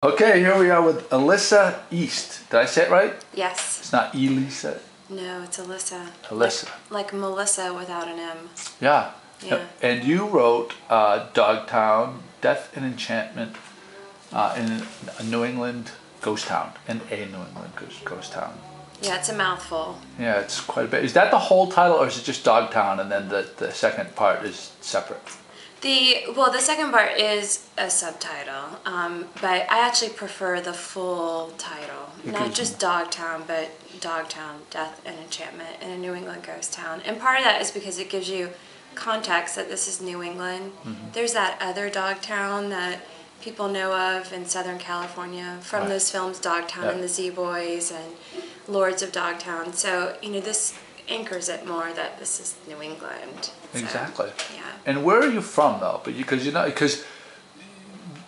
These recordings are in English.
Okay, here we are with Elyssa East. Did I say it right? Yes. It's not Elyssa. No, it's Elyssa. Elyssa. Like Melissa without an M. Yeah. Yeah. And you wrote Dogtown, Death and Enchantment in a New England ghost town. In a New England ghost town. Yeah, it's a mouthful. Yeah, it's quite a bit. Is that the whole title or is it just Dogtown and then the second part is separate? The second part is a subtitle, but I actually prefer the full title. Not just Dogtown, but Dogtown, Death and Enchantment in a New England ghost town. And part of that is because it gives you context that this is New England. There's that other Dogtown that people know of in Southern California from those films Dogtown and the Z-Boys and Lords of Dogtown. So, this anchors it more that this is New England. Exactly. Yeah. And where are you from though? Because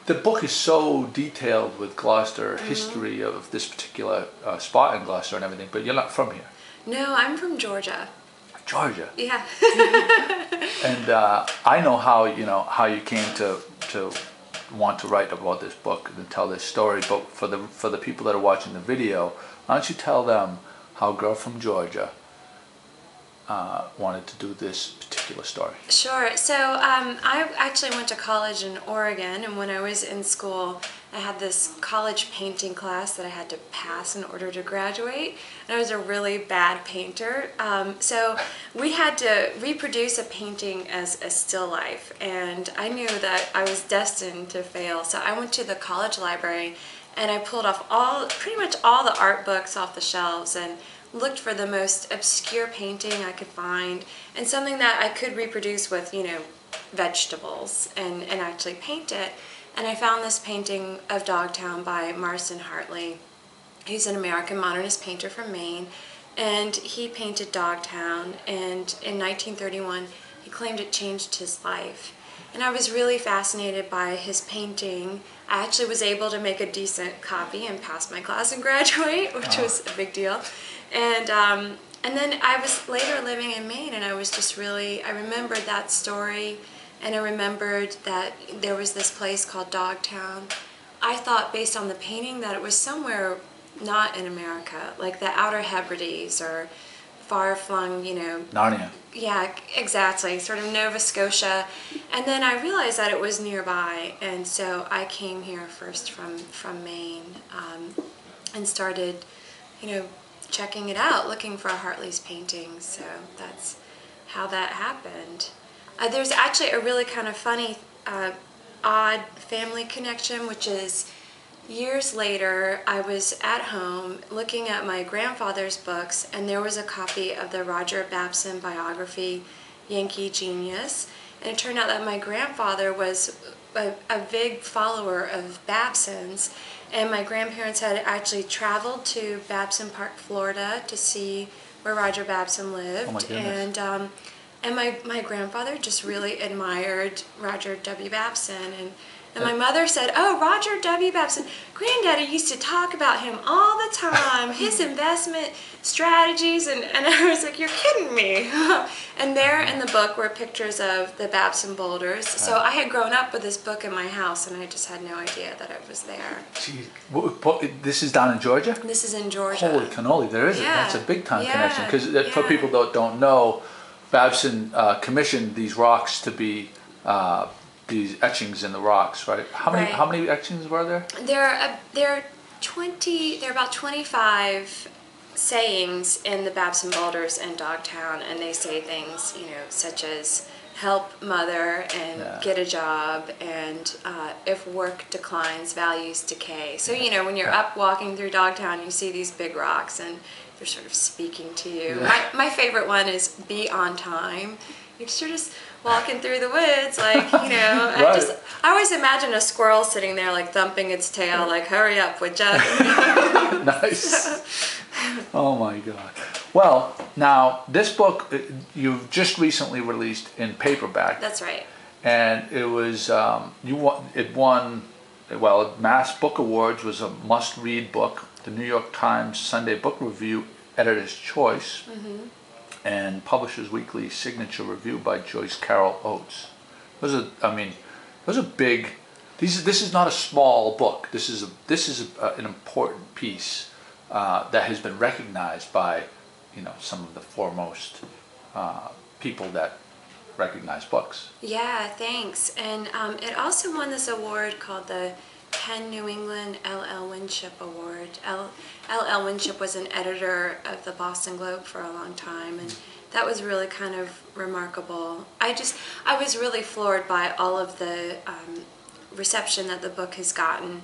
the book is so detailed with Gloucester history of this particular spot in Gloucester and everything, but you're not from here. No, I'm from Georgia. Georgia. Yeah. And I know how you came to want to write about this book and tell this story. But for the people that are watching the video, why don't you tell them how a girl from Georgia wanted to do this particular story? Sure. So I actually went to college in Oregon, and when I was in school, I had this college painting class that I had to pass in order to graduate, and I was a really bad painter. So we had to reproduce a painting as a still life, and I knew that I was destined to fail. So I went to the college library, and I pulled off pretty much all the art books off the shelves, and looked for the most obscure painting I could find and something that I could reproduce with, vegetables and actually paint it. And I found this painting of Dogtown by Marston Hartley. He's an American modernist painter from Maine, and he painted Dogtown, and in 1931 he claimed it changed his life. And I was really fascinated by his painting. I actually was able to make a decent copy and pass my class and graduate, which was a big deal. And then I was later living in Maine, and I was just I remembered that story, and I remembered that there was this place called Dogtown. I thought, based on the painting, that it was somewhere not in America, like the Outer Hebrides or far-flung, Narnia. Yeah, exactly, sort of Nova Scotia. And then I realized that it was nearby, and so I came here first from Maine and started, checking it out, looking for Hartley's paintings. So that's how that happened. There's actually a really kind of funny, odd family connection, which is years later, I was at home looking at my grandfather's books, and there was a copy of the Roger Babson biography, Yankee Genius. And it turned out that my grandfather was a big follower of Babson's, and my grandparents had actually traveled to Babson Park, Florida to see where Roger Babson lived. Oh my goodness. And my grandfather just really admired Roger W. Babson, and my mother said, "Oh, Roger W. Babson, Granddaddy used to talk about him all the time, his investment strategies," and I was like, "You're kidding me." And there in the book were pictures of the Babson boulders. So I had grown up with this book in my house, and I just had no idea that it was there. Gee, this is down in Georgia? This is in Georgia. Holy cannoli, there is it. That's a big time connection. Because for people that don't know, Babson commissioned these rocks to be these etchings in the rocks, right? How many etchings were there? There are about 25 sayings in the Babson boulders and Dogtown, and they say things, such as help mother and get a job, and if work declines, values decay. So, when you're up walking through Dogtown, you see these big rocks, and they're sort of speaking to you. My favorite one is be on time. You're just walking through the woods, like, I always imagine a squirrel sitting there, like, thumping its tail, like, hurry up, would ya? Nice. Oh my God. Well, now, this book, you've just recently released in paperback. That's right. And it was, it won, Mass Book Awards, was a must-read book. The New York Times Sunday Book Review Editor's Choice. And Publishers Weekly Signature Review by Joyce Carol Oates. Those are big This is not a small book. This is an important piece that has been recognized by, you know, some of the foremost people that recognize books. Yeah, thanks. And it also won this award called the Penn New England L.L. Winship Award. L.L. Winship was an editor of the Boston Globe for a long time, and that was really kind of remarkable. I was really floored by all of the reception that the book has gotten.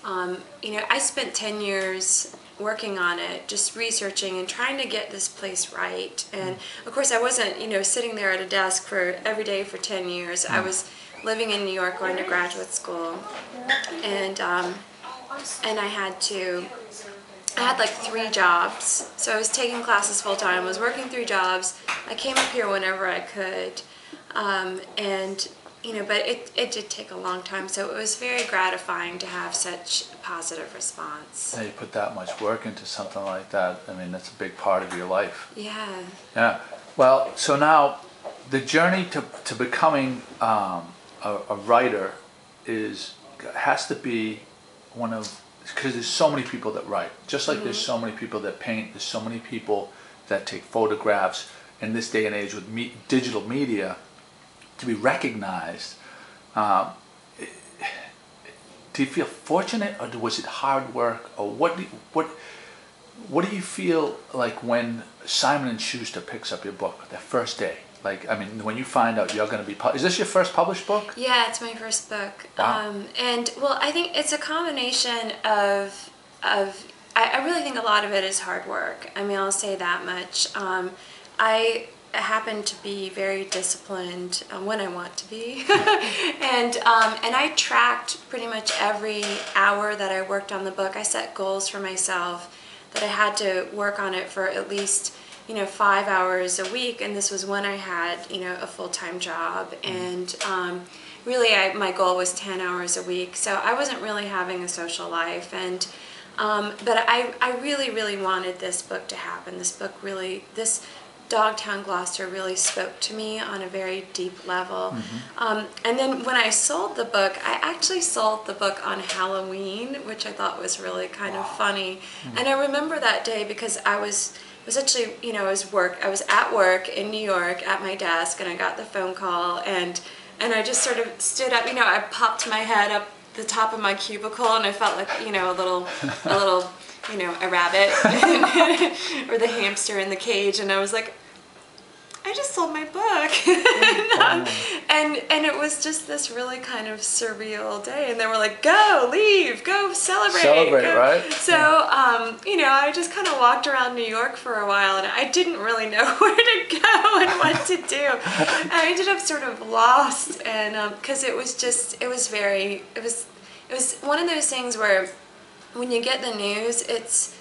You know, I spent 10 years working on it, just researching and trying to get this place right. And of course I wasn't, you know, sitting there at a desk for every day for 10 years. I was living in New York going to graduate school, and I had like 3 jobs. So I was taking classes full time, I was working 3 jobs. I came up here whenever I could, and you know, but it did take a long time, so it was very gratifying to have such a positive response. Yeah, you put that much work into something like that. I mean, that's a big part of your life. Yeah. Yeah. Well, so now the journey to becoming a writer has to be one of, because there's so many people that write. Just like there's so many people that paint, there's so many people that take photographs. In this day and age with digital media, to be recognized, do you feel fortunate, or was it hard work, or what do you feel like when Simon & Schuster picks up your book the first day? Like, I mean, when you find out you're going to be is this your first published book? Yeah, it's my first book. Wow. And well, I think it's a combination of I really think a lot of it is hard work. I mean, I'll say that much. I happen to be very disciplined when I want to be, and I tracked pretty much every hour that I worked on the book. I set goals for myself that I had to work on it for at least, you know, 5 hours a week, and this was when I had, you know, a full-time job, and really my goal was 10 hours a week, so I wasn't really having a social life, and but I really wanted this book to happen. This Dogtown Gloucester really spoke to me on a very deep level. And then when I sold the book, I actually sold the book on Halloween, which I thought was really kind of funny. And I remember that day because I was actually, you know, I was at work in New York at my desk, and I got the phone call, and I just sort of stood up, you know, I popped my head up the top of my cubicle, and I felt like, you know, a little you know, a rabbit or the hamster in the cage, and I was like, I just sold my book. and it was just this really kind of surreal day, and they were like, go, leave, go celebrate. Go. Right? So, you know, I just kind of walked around New York for a while, and I didn't really know where to go and what to do. I ended up sort of lost, and because it was one of those things where when you get the news, it's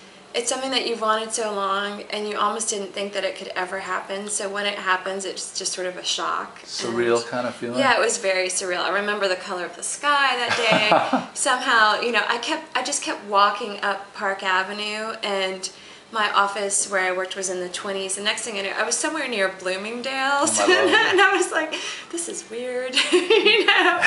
something that you've wanted so long, and you almost didn't think that it could ever happen. So when it happens, it's just sort of a shock. Surreal kind of feeling? Yeah, it was very surreal. I remember the color of the sky that day. Somehow, you know, I just kept walking up Park Avenue, and my office where I worked was in the 20s. The next thing I knew, I was somewhere near Bloomingdale's, and I was like, this is weird, you know?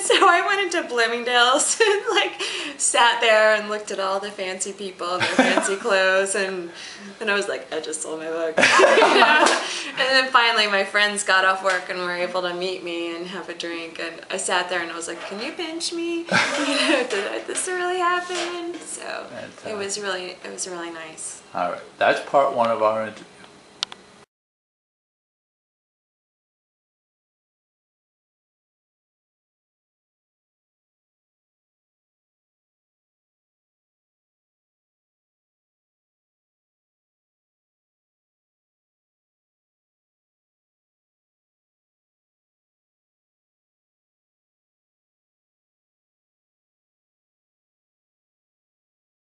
So I went into Bloomingdale's and like sat there and looked at all the fancy people in their fancy clothes, and I was like, I just sold my book. You know? And then finally my friends got off work and were able to meet me and have a drink, and I sat there and I was like, can you pinch me? You know, did this really happen? So it was really nice. All right, that's part one of our